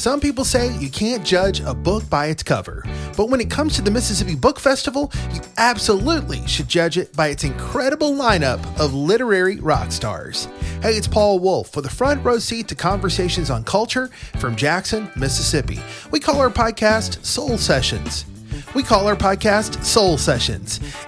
Some people say you can't judge a book by its cover, but when it comes to the Mississippi Book Festival, you absolutely should judge it by its incredible lineup of literary rock stars. Hey, it's Paul Wolf with a front row seat to conversations on culture from Jackson, Mississippi. We call our podcast Soul Sessions.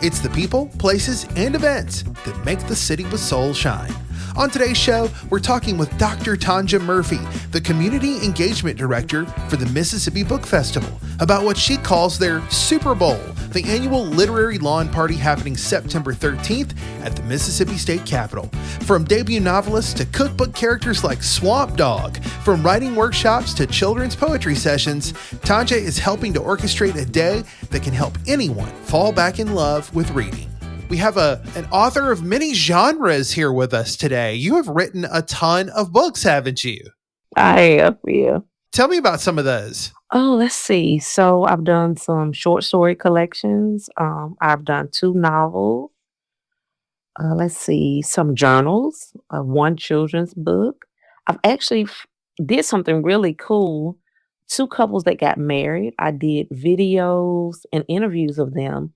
It's the people, places, and events that make the city with soul shine. On today's show, we're talking with Dr. Tonja Murphy, the Community Engagement Director for the Mississippi Book Festival, about what she calls their Super Bowl, the annual literary lawn party happening September 13th at the Mississippi State Capitol. From debut novelists to cookbook characters like Swamp Dog, from writing workshops to children's poetry sessions, Tonja is helping to orchestrate a day that can help anyone fall back in love with reading. We have an author of many genres here with us today. You have written a ton of books, haven't you? I have, yeah. Tell me about some of those. Oh, let's see. So I've done some short story collections. I've done 2 novels. Let's see, some journals, 1 children's book. I've actually did something really cool. 2 couples that got married. I did videos and interviews of them.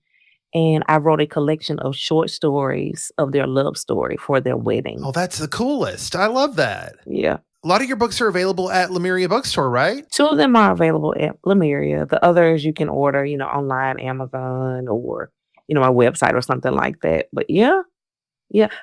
And I wrote a collection of short stories of their love story for their wedding. Oh, that's the coolest. I love that. Yeah. A lot of your books are available at Lemuria Bookstore, right? 2 of them are available at Lemuria. The others you can order, online, Amazon, or, my website or something like that. But yeah.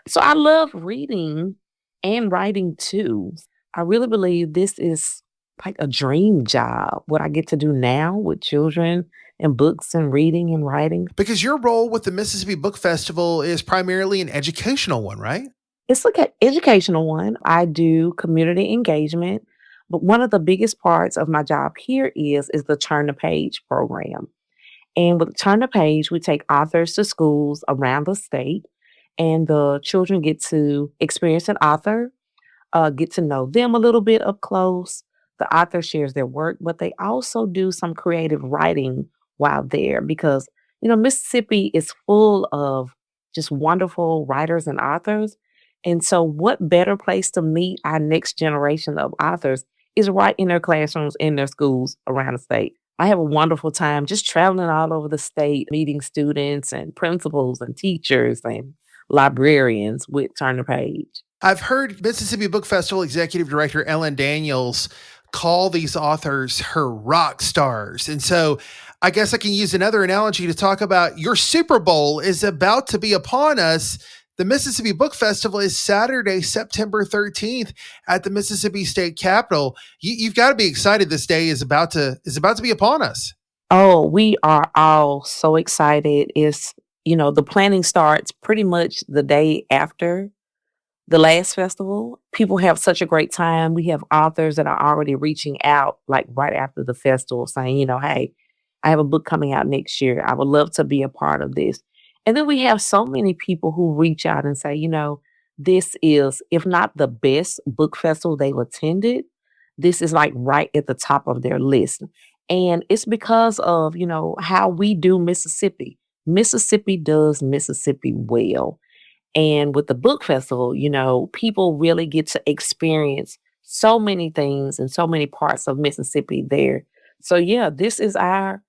So I love reading and writing too. I really believe this is like a dream job, what I get to do now with children and books and reading and writing. Because your role with the Mississippi Book Festival is primarily an educational one, right? It's like an educational one. I do community engagement, but one of the biggest parts of my job here is the Turn the Page program. And with Turn the Page, we take authors to schools around the state, and the children get to experience an author, get to know them a little bit up close. The author shares their work, but they also do some creative writing while there because, Mississippi is full of just wonderful writers and authors. And so what better place to meet our next generation of authors is right in their classrooms, in their schools around the state. I have a wonderful time just traveling all over the state, meeting students and principals and teachers and librarians with Turn the Page. I've heard Mississippi Book Festival Executive Director Ellen Daniels call these authors her rock stars. And so I guess I can use another analogy to talk about your Super Bowl is about to be upon us. The Mississippi Book Festival is Saturday, September 13th at the Mississippi State Capitol. You've got to be excited. This day is about to be upon us. Oh, we are all so excited. The planning starts pretty much the day after the last festival. People have such a great time. We have authors that are already reaching out like right after the festival saying, hey, I have a book coming out next year. I would love to be a part of this. And then we have so many people who reach out and say, this is, if not the best book festival they've attended, this is like right at the top of their list. And it's because of, how we do Mississippi. Mississippi does Mississippi well. And with the book festival, people really get to experience so many things and so many parts of Mississippi there. So yeah, this is our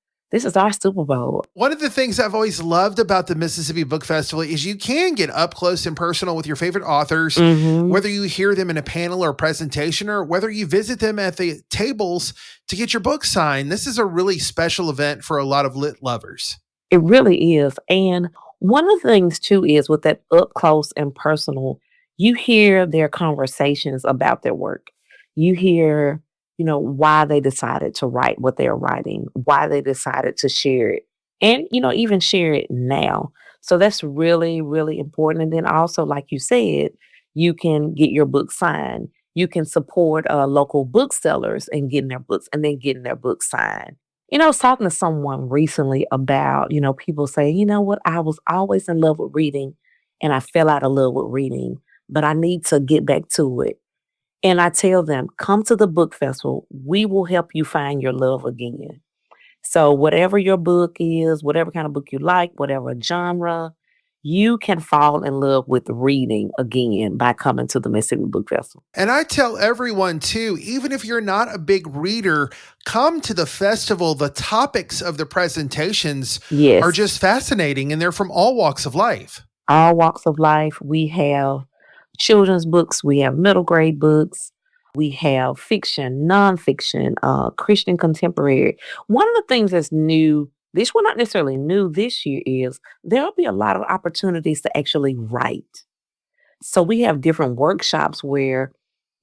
Super Bowl. One of the things I've always loved about the Mississippi Book Festival is you can get up close and personal with your favorite authors, whether you hear them in a panel or presentation or whether you visit them at the tables to get your book signed. This is a really special event for a lot of lit lovers. It really is. And one of the things too is with that up close and personal, you hear their conversations about their work. You hear, why they decided to write what they're writing, why they decided to share it, and, even share it now. So that's really, really important. And then also, like you said, you can get your book signed. You can support local booksellers and getting their books and then getting their books signed. I was talking to someone recently about, people saying, what, I was always in love with reading and I fell out of love with reading, but I need to get back to it. And I tell them, come to the book festival. We will help you find your love again. So whatever your book is, whatever kind of book you like, whatever genre, you can fall in love with reading again by coming to the Mississippi Book Festival. And I tell everyone too, even if you're not a big reader, come to the festival. The topics of the presentations are Yes, just fascinating and they're from all walks of life. all walks of life. We have children's books, we have middle grade books, we have fiction, nonfiction, Christian contemporary. One of the things that's new, this well not necessarily new this year, is there'll be a lot of opportunities to actually write. So we have different workshops where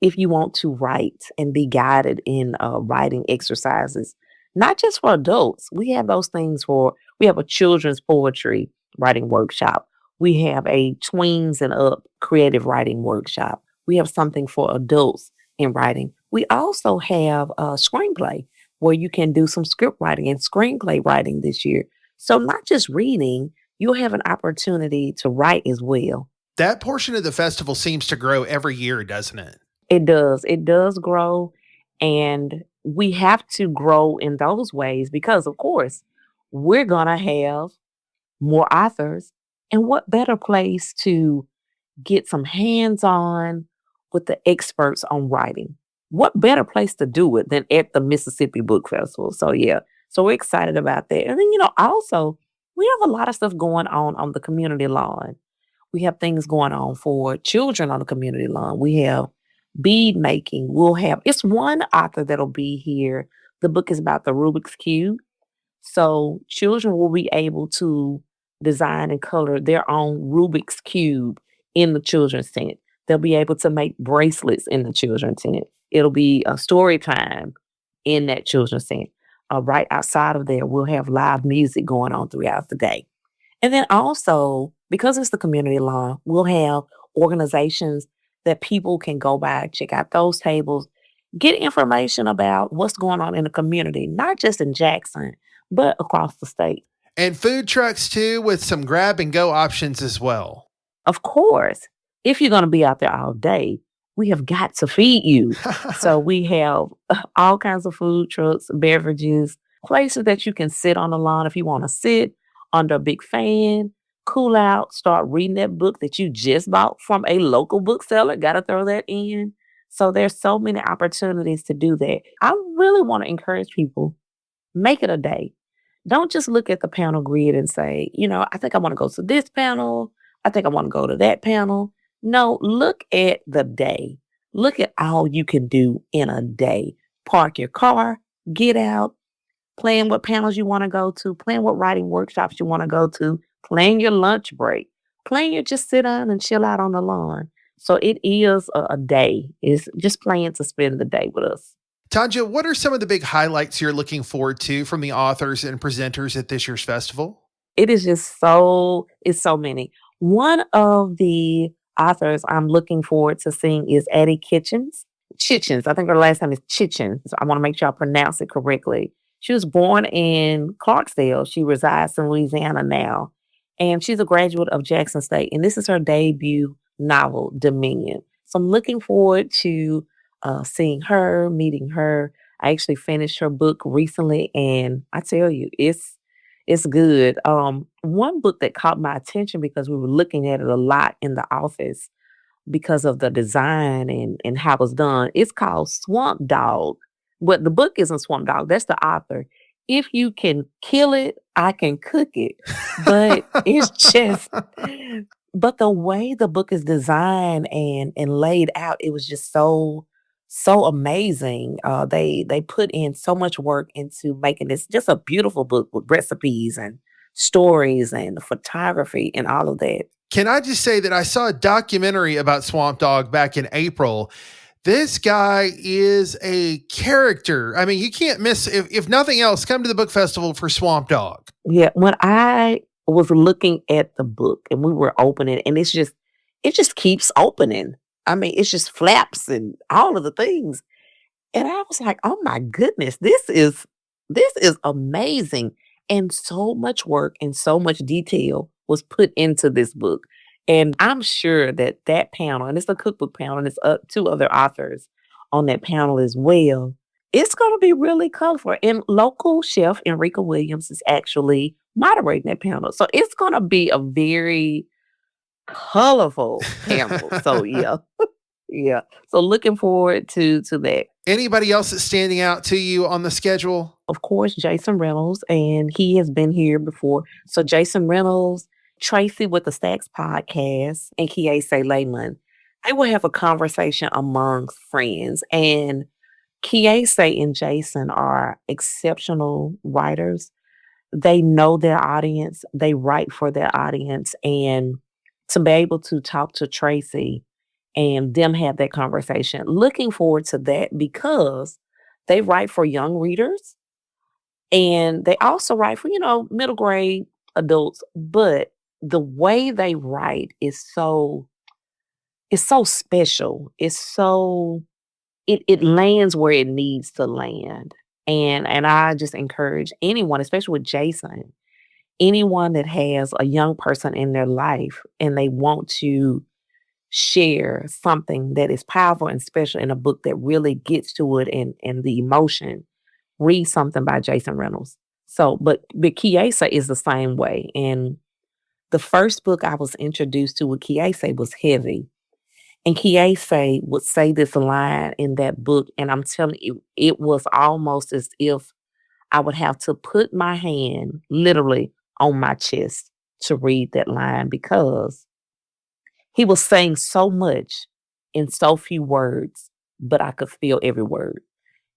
if you want to write and be guided in writing exercises, not just for adults, we have those things for, we have a children's poetry writing workshop. We have a tweens and up creative writing workshop. We have something for adults in writing. We also have a screenplay where you can do some script writing and screenplay writing this year. So not just reading, you'll have an opportunity to write as well. That portion of the festival seems to grow every year, doesn't it? It does. It does grow. And we have to grow in those ways because, of course, we're going to have more authors. And what better place to get some hands on with the experts on writing? What better place to do it than at the Mississippi Book Festival? So, yeah. So, we're excited about that. And then, also, we have a lot of stuff going on the community lawn. We have things going on for children on the community lawn. We have bead making. We'll have, it's one author that'll be here. The book is about the Rubik's Cube. So children will be able to design and color their own Rubik's Cube in the children's tent. They'll be able to make bracelets in the children's tent. It'll be a story time in that children's tent. Right outside of there, we'll have live music going on throughout the day. And then also, because it's the community lawn, we'll have organizations that people can go by, check out those tables, get information about what's going on in the community, not just in Jackson, but across the state. And food trucks too, with some grab and go options as well. Of course, if you're going to be out there all day, we have got to feed you. So we have all kinds of food trucks, beverages, places that you can sit on the lawn if you want to sit under a big fan, cool out, start reading that book that you just bought from a local bookseller. Got to throw that in. So there's so many opportunities to do that. I really want to encourage people, make it a day. Don't just look at the panel grid and say, I think I want to go to this panel. I think I want to go to that panel. No, look at the day. Look at all you can do in a day. Park your car, get out, plan what panels you want to go to, plan what writing workshops you want to go to, plan your lunch break, plan your just sit down and chill out on the lawn. So it is a day. It's just plan to spend the day with us. Tonja, what are some of the big highlights you're looking forward to from the authors and presenters at this year's festival? It is just it's so many. One of the authors I'm looking forward to seeing is Addie Kitchens. Chitchens. I think her last name is Chitchens. I want to make sure I pronounce it correctly. She was born in Clarksdale. She resides in Louisiana now. And she's a graduate of Jackson State. And this is her debut novel, Dominion. So I'm looking forward to seeing her, meeting her. I actually finished her book recently, and I tell you, it's good. One book that caught my attention because we were looking at it a lot in the office because of the design and how it was done. It's called Swamp Dog. But the book isn't Swamp Dog. That's the author. If you can kill it, I can cook it. But it's just, but the way the book is designed and laid out, it was just so amazing. They put in so much work into making this just a beautiful book with recipes and stories and photography and all of that. Can I just say that I saw a documentary about Swamp Dog back in April. This guy is a character. I mean, you can't miss, if nothing else, come to the book festival for Swamp Dog. Yeah, when I was looking at the book and we were opening, and it just keeps opening. I mean, it's just flaps and all of the things. And I was like, oh my goodness, this is amazing. And so much work and so much detail was put into this book. And I'm sure that panel, and it's a cookbook panel, and it's two other authors on that panel as well. It's going to be really colorful. And local chef Enrica Williams is actually moderating that panel. So it's going to be a very colorful panel. So yeah. Yeah. So looking forward to that. Anybody else that's standing out to you on the schedule? Of course, Jason Reynolds, and he has been here before. So Jason Reynolds, Tracy with the Stacks podcast, and Kiese Lehman, they will have a conversation amongst friends. And Kiese and Jason are exceptional writers. They know their audience. They write for their audience. And to be able to talk to Tracy and them have that conversation, looking forward to that because they write for young readers and they also write for, middle grade adults. But the way they write is it's so special. It lands where it needs to land. And I just encourage anyone, especially with Jason, anyone that has a young person in their life and they want to share something that is powerful and special in a book that really gets to it and the emotion, read something by Jason Reynolds. So, but Kiese is the same way. And the first book I was introduced to with Kiese was Heavy. And Kiese would say this line in that book, and I'm telling you, it was almost as if I would have to put my hand literally on my chest to read that line because he was saying so much in so few words, but I could feel every word.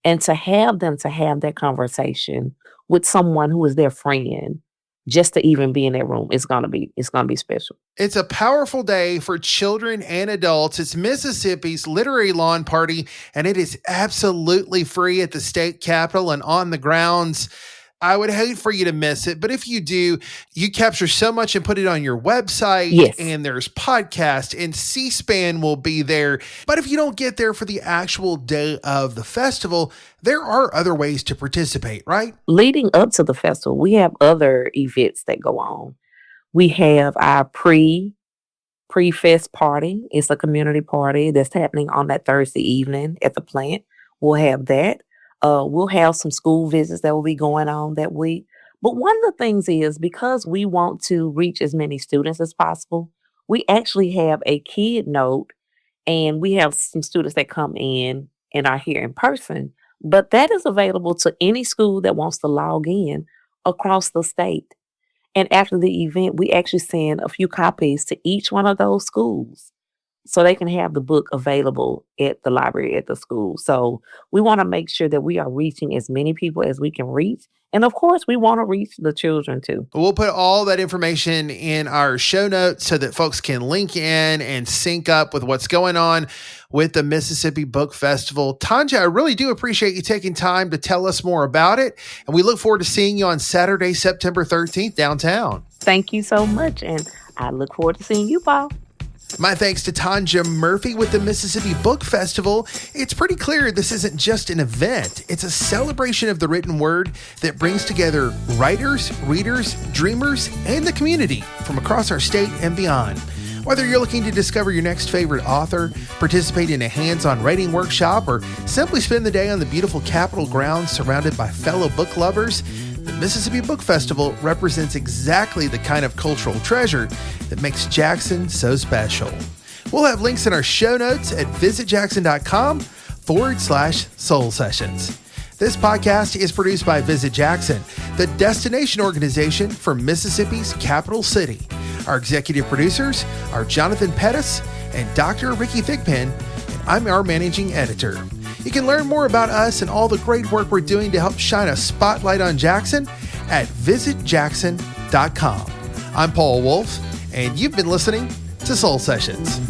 And to have that conversation with someone who is their friend, just to even be in that room, it's gonna be special. It's a powerful day for children and adults. It's Mississippi's Literary Lawn Party, and it is absolutely free at the state capitol and on the grounds. I would hate for you to miss it, but if you do, you capture so much and put it on your website. Yes. And there's podcasts and C-SPAN will be there. But if you don't get there for the actual day of the festival, there are other ways to participate, right? Leading up to the festival, we have other events that go on. We have our pre-fest party. It's a community party that's happening on that Thursday evening at the plant. We'll have that. We'll have some school visits that will be going on that week. But one of the things is because we want to reach as many students as possible, we actually have a kid note and we have some students that come in and are here in person. But that is available to any school that wants to log in across the state. And after the event, we actually send a few copies to each one of those schools so they can have the book available at the library at the school. So we want to make sure that we are reaching as many people as we can reach. And of course, we want to reach the children too. We'll put all that information in our show notes so that folks can link in and sync up with what's going on with the Mississippi Book Festival. Tonja, I really do appreciate you taking time to tell us more about it. And we look forward to seeing you on Saturday, September 13th, downtown. Thank you so much. And I look forward to seeing you, Paul. My thanks to Tonja Murphy with the Mississippi Book Festival. It's pretty clear this isn't just an event. It's a celebration of the written word that brings together writers, readers, dreamers, and the community from across our state and beyond. Whether you're looking to discover your next favorite author, participate in a hands-on writing workshop, or simply spend the day on the beautiful Capitol grounds surrounded by fellow book lovers, the Mississippi Book Festival represents exactly the kind of cultural treasure that makes Jackson so special. We'll have links in our show notes at visitjackson.com/soul sessions. This podcast is produced by Visit Jackson, the destination organization for Mississippi's capital city. Our executive producers are Jonathan Pettis and Dr. Ricky Thigpen, and I'm our managing editor. You can learn more about us and all the great work we're doing to help shine a spotlight on Jackson at visitjackson.com. I'm Paul Wolf, and you've been listening to Soul Sessions.